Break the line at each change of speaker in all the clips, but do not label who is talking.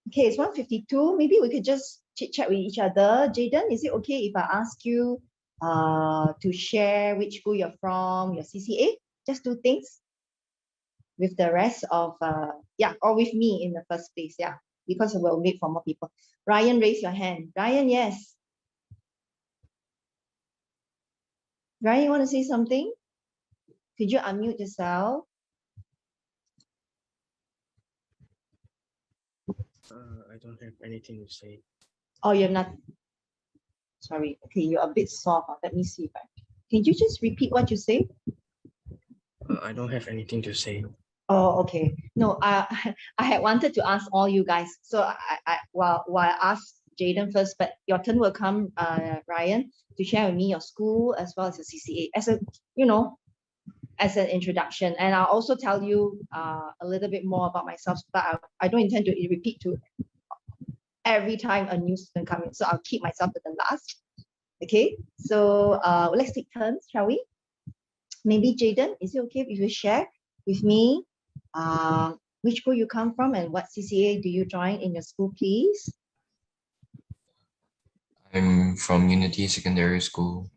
Okay, it's 1:52. Maybe we could just chit chat with each other. Jaden, is it okay if I ask you to share which school you're from, your CCA? Just two things with the rest of or with me in the first place, because we'll wait for more people. Ryan, raise your hand. Ryan, yes. Ryan, you want to say something? Could you unmute yourself?
I don't have anything to say.
Oh, you have nothing. Sorry. Okay, you're a bit soft. Let me see if can you just repeat what you say?
I don't have anything to say.
Oh, okay. No, I had wanted to ask all you guys. So I asked Jaden first, but your turn will come, Ryan, to share with me your school as well as your CCA as as an introduction. And I'll also tell you a little bit more about myself, but I don't intend to repeat to every time a new student comes in. So I'll keep myself to the last. Okay. So let's take turns, shall we? Maybe Jaden, is it okay if you share with me which school you come from and what CCA do you join in your school, please?
I'm from Unity Secondary School.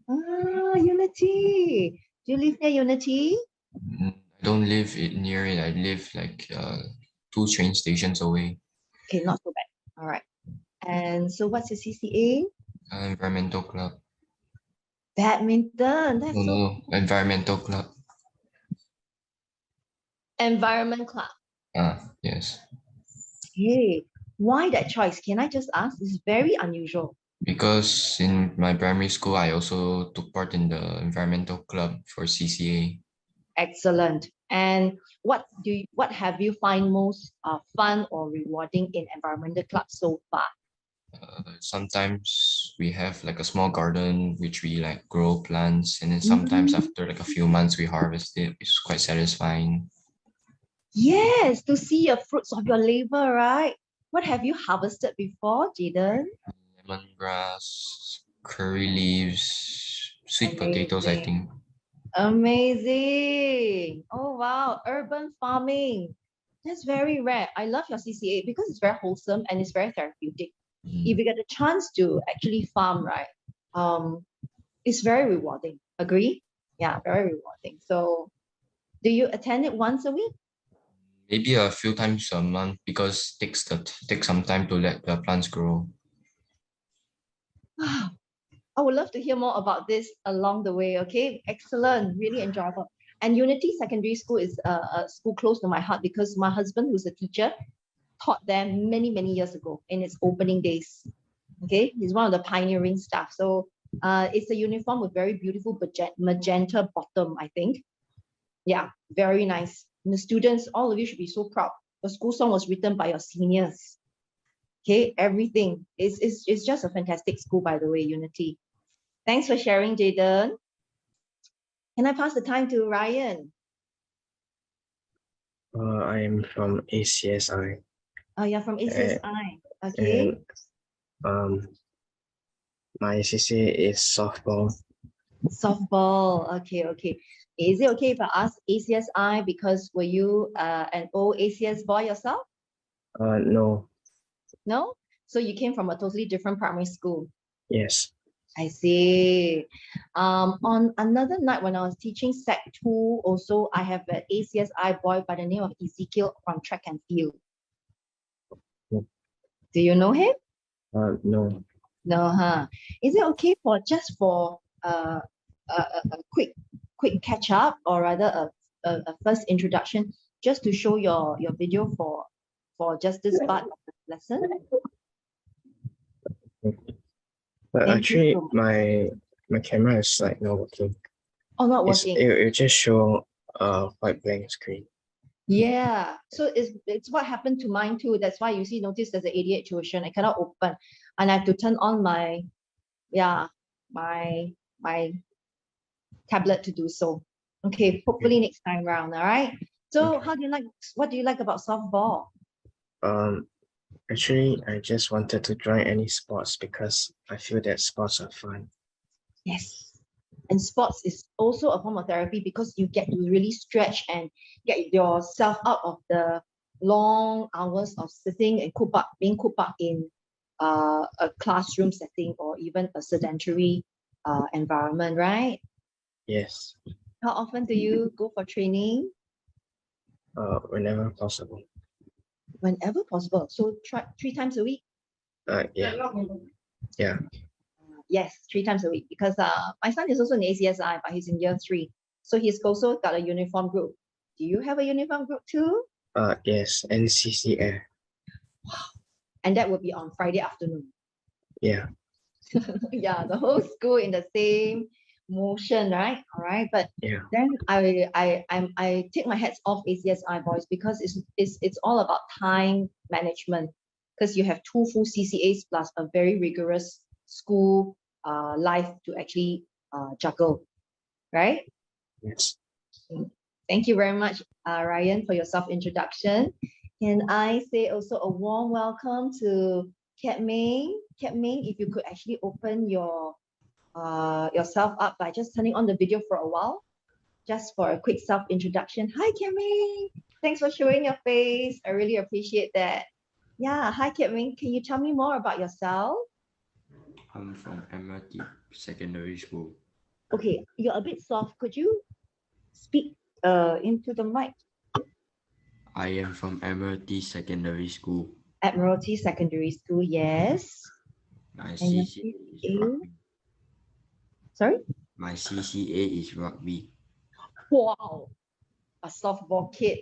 Ah, Unity. Do you live near Unity?
I don't live near it. I live like 2 train stations away.
Okay, not so bad. All right. And so what's your CCA?
Environmental club.
Badminton. That's
No, environmental club.
Environment club.
Yes.
Okay. Why that choice? Can I just ask? This is very unusual.
Because in my primary school, I also took part in the environmental club for CCA.
Excellent. And what have you find most fun or rewarding in environmental club so far?
Sometimes we have like a small garden which we like grow plants, and then sometimes after like a few months we harvest it. It's quite satisfying.
Yes, to see the fruits of your labor, right? What have you harvested before, Jaden?
Lemongrass, curry leaves, sweet potatoes, I think.
Amazing. Oh, wow. Urban farming. That's very rare. I love your CCA because it's very wholesome and it's very therapeutic. If you get a chance to actually farm, right, it's very rewarding. Agree? Yeah, very rewarding. So do you attend it once a week?
Maybe a few times a month because takes some time to let the plants grow.
Wow. I would love to hear more about this along the way. Okay, excellent, really enjoyable. And Unity Secondary School is a school close to my heart because my husband, who's a teacher, taught them many years ago in its opening days. Okay, he's one of the pioneering staff. So it's a uniform with very beautiful magenta bottom, I think. Yeah, very nice. And the students, all of you should be so proud. The school song was written by your seniors. Okay, everything. It's just a fantastic school, by the way, Unity. Thanks for sharing, Jaden. Can I pass the time to Ryan?
I am from ACSI.
Oh, you're from ACSI. Okay.
And my CCA is softball.
Softball. Okay. Is it okay if I ask ACSI because were you an old ACS boy yourself?
No.
No? So you came from a totally different primary school.
Yes.
I see. On another night when I was teaching Sec 2, also I have an ACSI boy by the name of Ezekiel from track and field.
No.
Do you know him?
No.
No, huh? Is it okay for just for a quick catch up or rather a first introduction just to show your video for just this part of the lesson?
But
Thank
actually,
you so much.
my camera is like not working.
Oh, not working.
It just show white blank screen.
Yeah, so it's what happened to mine too. That's why you see, notice there's an 88 tuition. I cannot open, and I have to turn on my my tablet to do so. Okay, hopefully next time round. All right. So
Okay.
what do you like about softball?
Actually, I just wanted to join any sports because I feel that sports are fun.
Yes. And sports is also a form of therapy because you get to really stretch and get yourself out of the long hours of sitting and being cooped up in a classroom setting or even a sedentary environment, right?
Yes.
How often do you go for training?
Whenever possible.
Whenever possible. So try 3 times a week?
Yeah. Yeah.
Yes, 3 times a week, because my son is also in ACSI, but he's in year 3. So he's also got a uniform group. Do you have a uniform group too?
Yes. NCCA.
And that would be on Friday afternoon.
Yeah.
Yeah, the whole school in the same motion, right? All right. But
Yeah.
then I take my hats off ACSI boys, because it's all about time management, because you have 2 full CCAs plus a very rigorous school life to actually juggle, right?
Yes.
Thank you very much, Ryan, for your self-introduction. Can I say also a warm welcome to Kat Ming? Kat Ming, if you could actually open yourself up by just turning on the video for a while, just for a quick self-introduction. Hi, Kat Ming. Thanks for showing your face. I really appreciate that. Yeah, hi, Kat Ming. Can you tell me more about yourself?
I'm from MRT Secondary School.
Okay, you're a bit soft. Could you speak into the mic?
I am from MRT Secondary School.
Admiralty Secondary School, yes.
My
And your
CCA is
CCA?
rugby.
Sorry?
My CCA is rugby.
Wow, a softball kid,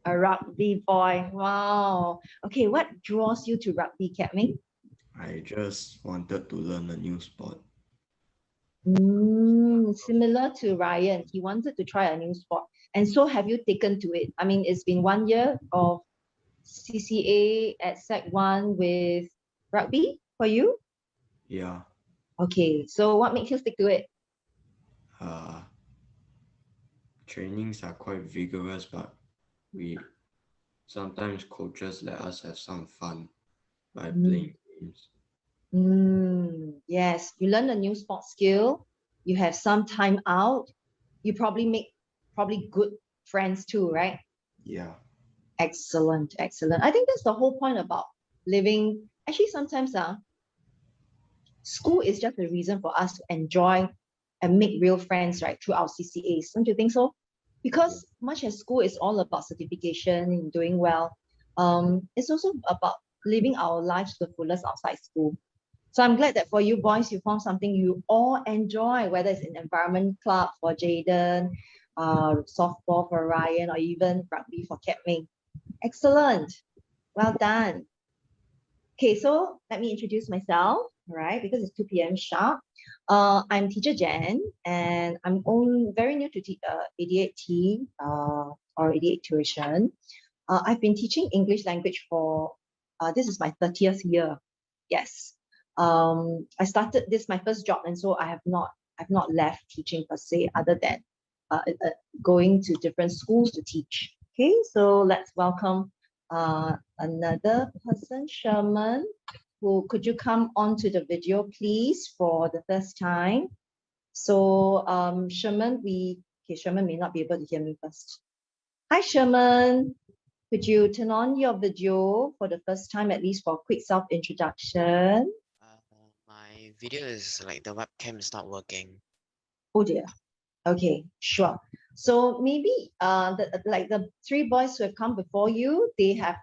a rugby boy. Wow. Okay, what draws you to rugby, Kat Ming?
I just wanted to learn a new sport.
Similar to Ryan, he wanted to try a new sport. And so have you taken to it? I mean, it's been 1 year of CCA at Sec 1 with rugby for you?
Yeah.
Okay, so what makes you stick to it?
Trainings are quite vigorous, but we sometimes coaches let us have some fun by playing games.
Yes, you learn a new sport skill, you have some time out, you probably make good friends too, right?
Yeah.
Excellent, excellent. I think that's the whole point about living. Actually, sometimes school is just a reason for us to enjoy and make real friends, right, through our CCAs. Don't you think so? Because much as school is all about certification and doing well, it's also about living our lives to the fullest outside school. So I'm glad that for you boys, you found something you all enjoy, whether it's an environment club for Jaden, softball for Ryan, or even rugby for Kat Ming. Excellent. Well done. Okay, so let me introduce myself, right? Because it's 2 p.m. sharp. I'm teacher Jen, and I'm very new to ADHD or ADHD tuition. I've been teaching English language for this is my 30th year. Yes. I started this my first job, and so I've not left teaching per se, other than going to different schools to teach. Okay, so let's welcome another person, Sherman. Who could you come onto the video, please, for the first time? So Sherman, Sherman may not be able to hear me first. Hi, Sherman. Could you turn on your video for the first time, at least for a quick self-introduction?
My video is like the webcam is not working.
Oh dear. Okay, sure. So maybe the 3 boys who have come before you, they have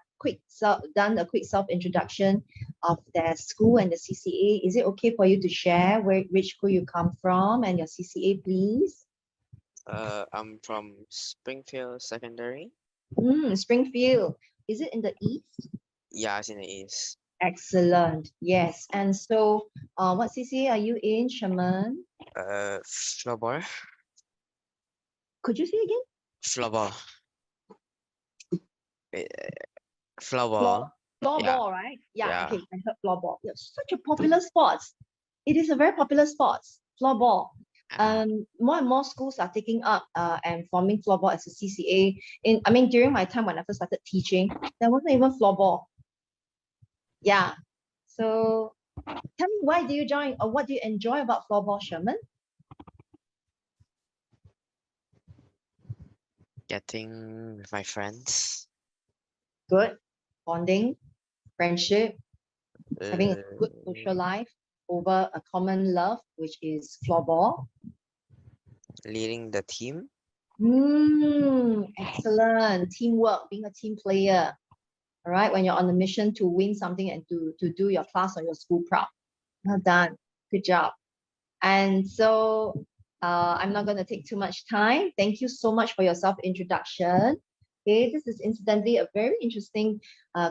done a quick self-introduction of their school and the CCA. Is it okay for you to share which school you come from and your CCA, please?
I'm from Springfield Secondary.
Springfield. Is it in the east?
Yeah, it's in the east.
Excellent. Yes. And so, what CCA are you in, Sherman?
Floorball.
Could you say again?
Floorball. Floorball.
Floorball, right? Yeah,
Yeah.
okay, I heard floorball. It's such a popular sport. It is a very popular sport, floorball. More and more schools are taking up and forming floorball as a CCA. During my time when I first started teaching, there wasn't even floorball. Yeah. So tell me, why do you join, or what do you enjoy about floorball, Sherman?
Getting with my friends.
Good. Bonding, friendship, having a good
Uh,
social life over a common love, which is floorball.
leading the team.
Excellent. Teamwork, being a team player. All right, when you're on a mission to win something and to do your class or your school proud. Well done. Good job. And so I'm not going to take too much time. Thank you so much for your self-introduction. Okay, this is incidentally a very interesting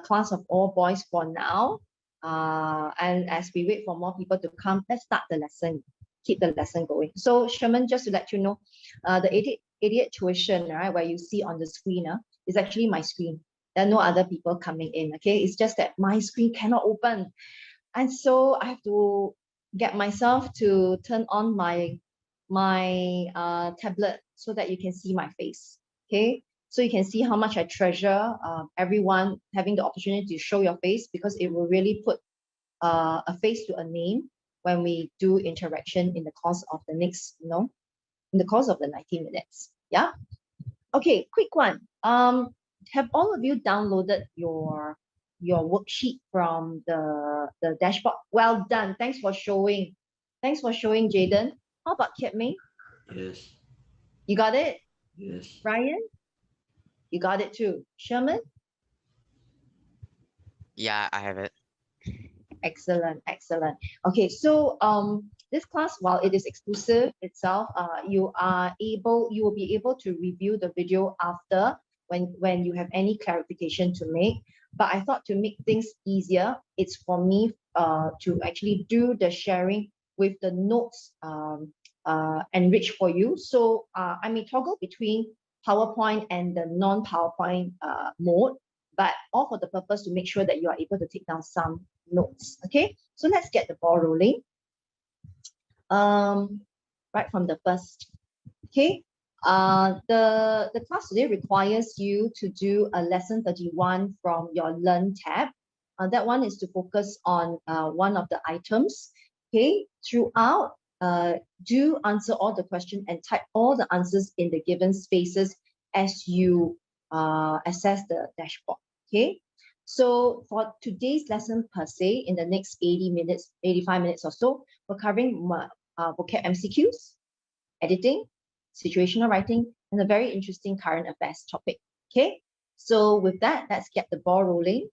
class of all boys for now. And as we wait for more people to come, let's start the lesson. Keep the lesson going. So Sherman, just to let you know, the idiot tuition, right, where you see on the screen, is actually my screen. There are no other people coming in. Okay, it's just that my screen cannot open. And so I have to get myself to turn on my tablet so that you can see my face. Okay, so you can see how much I treasure everyone having the opportunity to show your face, because it will really put a face to a name when we do interaction in the course of the next, in the course of the 90 minutes. Yeah. Okay, quick one. Have all of you downloaded your worksheet from the dashboard? Well done. Thanks for showing. Thanks for showing, Jaden. How about Kiat Ming?
Yes.
You got it?
Yes.
Ryan? You got it too. Sherman?
Yeah, I have it.
Excellent, excellent. Okay, so this class, while it is exclusive itself, you will be able to review the video after when you have any clarification to make. But I thought to make things easier, it's for me to actually do the sharing with the notes enriched for you. So I may toggle between PowerPoint and the non-PowerPoint mode, but all for the purpose to make sure that you are able to take down some notes. Okay, so let's get the ball rolling. Right from the first. Okay, the class today requires you to do a lesson 31 from your Learn tab. That one is to focus on one of the items. Okay, throughout, do answer all the questions and type all the answers in the given spaces as you assess the dashboard. Okay, so for today's lesson per se, in the next 80 minutes, 85 minutes or so, we're covering vocab MCQs, editing, situational writing, and a very interesting current affairs topic. Okay, so with that, let's get the ball rolling.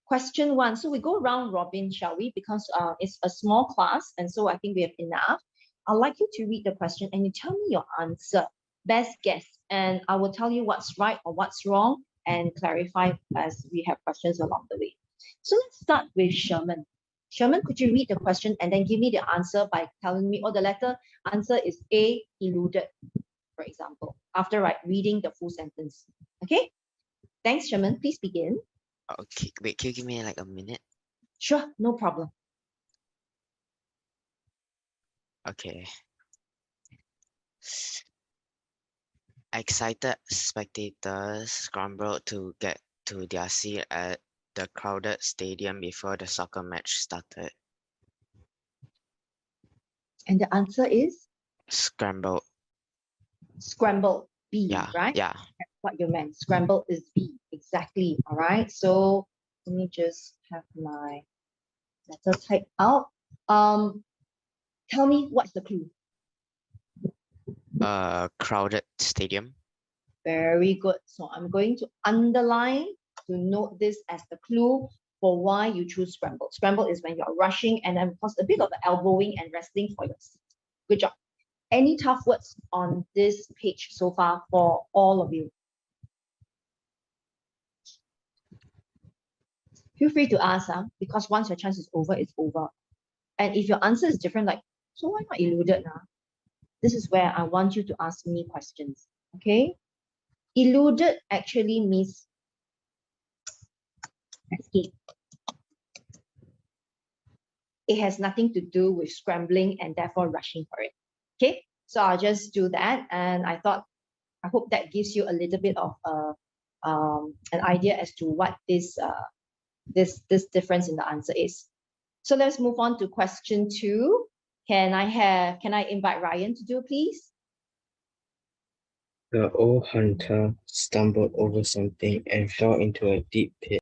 Question one. So we go round robin, shall we? Because it's a small class, and so I think we have enough. I'd like you to read the question and you tell me your answer, best guess, and I will tell you what's right or what's wrong and clarify as we have questions along the way. So let's start with Sherman. Sherman, could you read the question and then give me the answer by telling me, the letter answer is A, eluded, for example, after reading the full sentence. Okay? Thanks, Sherman. Please begin.
Okay, wait, can you give me like a minute?
Sure, no problem.
Okay. Excited spectators scrambled to get to their seat at the crowded stadium before the soccer match started.
And the answer is
Scrambled.
scrambled, B,
Yeah,
right?
yeah.
That's what you meant. Scrambled is B, exactly. All right. So let me just have my letter typed out. Tell me what's the clue.
Crowded stadium.
Very good. So I'm going to underline to note this as the clue for why you choose scramble. Scramble is when you're rushing, and then of course a bit of elbowing and wrestling for your seat. Good job. Any tough words on this page so far for all of you? Feel free to ask, because once your chance is over, it's over. And if your answer is different, like, so why not eluded now? This is where I want you to ask me questions. Okay? Eluded actually means escape. It has nothing to do with scrambling and therefore rushing for it. Okay, so I'll just do that, and I hope that gives you a little bit of an idea as to what this difference in the answer is. So let's move on to question 2. Can I invite Ryan to do, please?
The old hunter stumbled over something and fell into a deep pit.